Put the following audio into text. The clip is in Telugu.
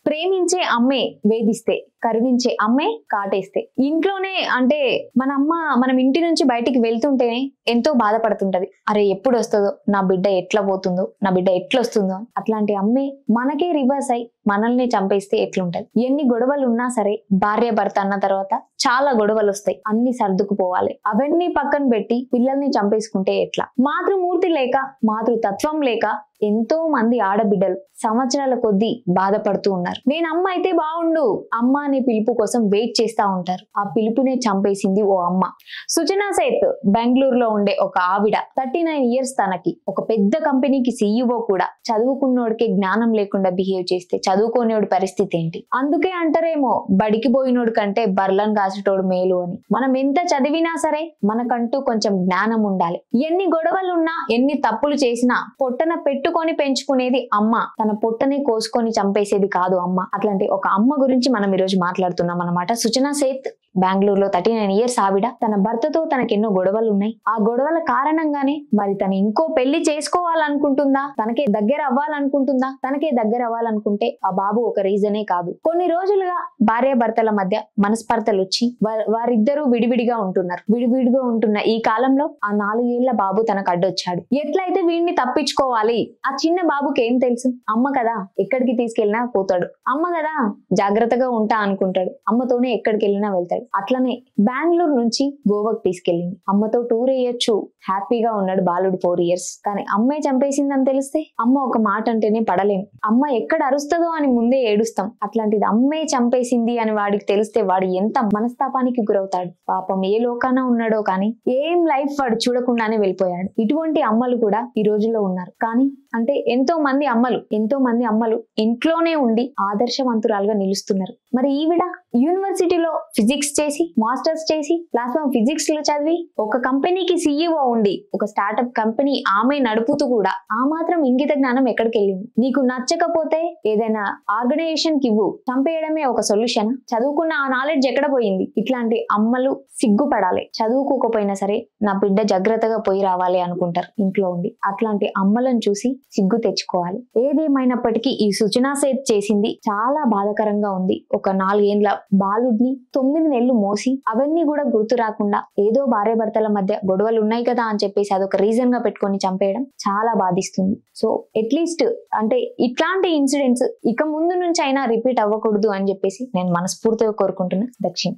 ప్రేమించే అమ్మే వేధిస్తే, కరుణించే అమ్మే కాటేస్తే. ఇంట్లోనే అంటే మనం ఇంటి నుంచి బయటికి వెళ్తుంటేనే ఎంతో బాధపడుతుంటది. అరే ఎప్పుడు వస్తుందో, నా బిడ్డ ఎట్లా పోతుందో, నా బిడ్డ ఎట్లా వస్తుందో. అట్లాంటి అమ్మే మనకే రివర్స్ అయి మనల్ని చంపేస్తే ఎట్లుంటది? ఎన్ని గొడవలు ఉన్నా సరే, భార్య భర్త అన్న తర్వాత చాలా గొడవలు వస్తాయి, అన్ని సర్దుకుపోవాలి. అవన్నీ పక్కన పెట్టి పిల్లల్ని చంపేసుకుంటే ఎట్లా? మాతృమూర్తి లేక, మాతృతత్వం లేక ఎంతో మంది ఆడబిడ్డలు సంవత్సరాల కొద్దీ బాధపడుతూ ఉన్నారు. నేను అమ్మ అయితే బాగుండు, అమ్మ అనే పిలుపు కోసం వెయిట్ చేస్తా ఉంటారు. ఆ పిలుపునే చంపేసింది ఓ అమ్మ. సుజనా సేత్ బెంగళూరులో ఉండే ఒక ఆవిడ, 39 years, తనకి ఒక పెద్ద కంపెనీకి CEO కూడా. చదువుకున్నోడికే జ్ఞానం లేకుండా బిహేవ్ చేస్తే చదువుకోనివాడి పరిస్థితి ఏంటి? అందుకే అంటారేమో బడికి పోయినోడు కంటే బర్లను కాసేటోడు మేలు అని. మనం ఎంత చదివినా సరే మనకంటూ కొంచెం జ్ఞానం ఉండాలి. ఎన్ని గొడవలున్నా, ఎన్ని తప్పులు చేసినా పొట్టన పెట్టుకొని పెంచుకునేది అమ్మ, తన పొట్టనే కోసుకొని చంపేసేది కాదు అమ్మ. అట్లాంటి ఒక అమ్మ గురించి మనం ఈరోజు మాట్లాడుతున్నాం అన్నమాట. సుజనా సేత్ బెంగళూరులో 39 years ఆవిడ. తన భర్తతో తనకి ఎన్నో గొడవలు ఉన్నాయి. ఆ గొడవల కారణంగానే మరి తను ఇంకో పెళ్లి చేసుకోవాలనుకుంటుందా, తనకే దగ్గర అవ్వాలనుకుంటుందా? తనకే దగ్గర అవ్వాలనుకుంటే ఆ బాబు ఒక రీజనే కాదు. కొన్ని రోజులుగా భార్య భర్తల మధ్య మనస్పర్ధలు వచ్చి వారిద్దరూ విడివిడిగా ఉంటున్నారు. విడివిడిగా ఉంటున్న ఈ కాలంలో ఆ 4 ఏళ్ల బాబు తనకు అడ్డొచ్చాడు. ఎట్లయితే వీడిని తప్పించుకోవాలి? ఆ చిన్న బాబుకి ఏం తెలుసు? అమ్మ కదా, ఎక్కడికి తీసుకెళ్ళినా పోతాడు. అమ్మ కదా, జాగ్రత్తగా ఉంటా అనుకుంటాడు. అమ్మతోనే ఎక్కడికి వెళ్ళినా వెళ్తాడు. అట్లనే బెంగళూరు నుంచి గోవాకు తీసుకెళ్ళింది. అమ్మతో టూర్ వేయొచ్చు, హ్యాపీగా ఉన్నాడు బాలుడు 4 years. కానీ అమ్మే చంపేసిందని తెలిస్తే అమ్మ ఒక మాట అంటేనే పడలేం. అమ్మ ఎక్కడ అరుస్తుందో అని ముందే ఏడుస్తాం. అట్లాంటిది అమ్మే చంపేసింది అని వాడికి తెలిస్తే వాడు ఎంత మనస్తాపానికి గురవుతాడు. పాపం ఏ లోకాన ఉన్నాడో కానీ ఏం లైఫ్ వాడు చూడకుండానే వెళ్ళిపోయాడు. ఇటువంటి అమ్మలు కూడా ఈ రోజుల్లో ఉన్నారు. కానీ అంటే ఎంతో మంది అమ్మలు ఇంట్లోనే ఉండి ఆదర్శవంతురాలుగా నిలుస్తున్నారు. మరి ఈవిడ యూనివర్సిటీలో ఫిజిక్స్ చేసి, మాస్టర్స్ చేసి, ప్లాస్మా ఫిజిక్స్ లో చదివి, ఒక కంపెనీకి CEO ఉండి, ఒక స్టార్ట్అప్ కంపెనీ ఆమె నడుపుతూ కూడా ఆ మాత్రం ఇంగిత జ్ఞానం ఎక్కడికి వెళ్ళింది? నీకు నచ్చకపోతే ఏదైనా ఆర్గనైజేషన్ కి ఇవ్వు, చంపేయడమే ఒక సొల్యూషన్? చదువుకున్న ఆ నాలెడ్జ్ ఎక్కడ పోయింది? ఇట్లాంటి అమ్మలు సిగ్గుపడాలి. చదువుకోకపోయినా సరే నా బిడ్డ జాగ్రత్తగా పోయి రావాలి అనుకుంటారు ఇంట్లో ఉండి. అట్లాంటి అమ్మలను చూసి సిగ్గు తెచ్చుకోవాలి. ఏదేమైనప్పటికీ ఈ సుజనా సేత్ చేసింది చాలా బాధాకరంగా ఉంది. ఒక 4 ఏళ్ల బాలుడిని 9 నెలలు మోసి, అవన్నీ కూడా గుర్తు రాకుండా ఏదో భార్య భర్తల మధ్య గొడవలు ఉన్నాయి కదా అని చెప్పేసి అదొక రీజన్ గా పెట్టుకొని చంపేయడం చాలా బాధిస్తుంది. సో అట్లీస్ట్ అంటే ఇట్లాంటి ఇన్సిడెంట్స్ ఇక ముందు నుంచి అయినా రిపీట్ అవ్వకూడదు అని చెప్పేసి నేను మనస్ఫూర్తిగా కోరుకుంటున్నా. దక్షిణ్.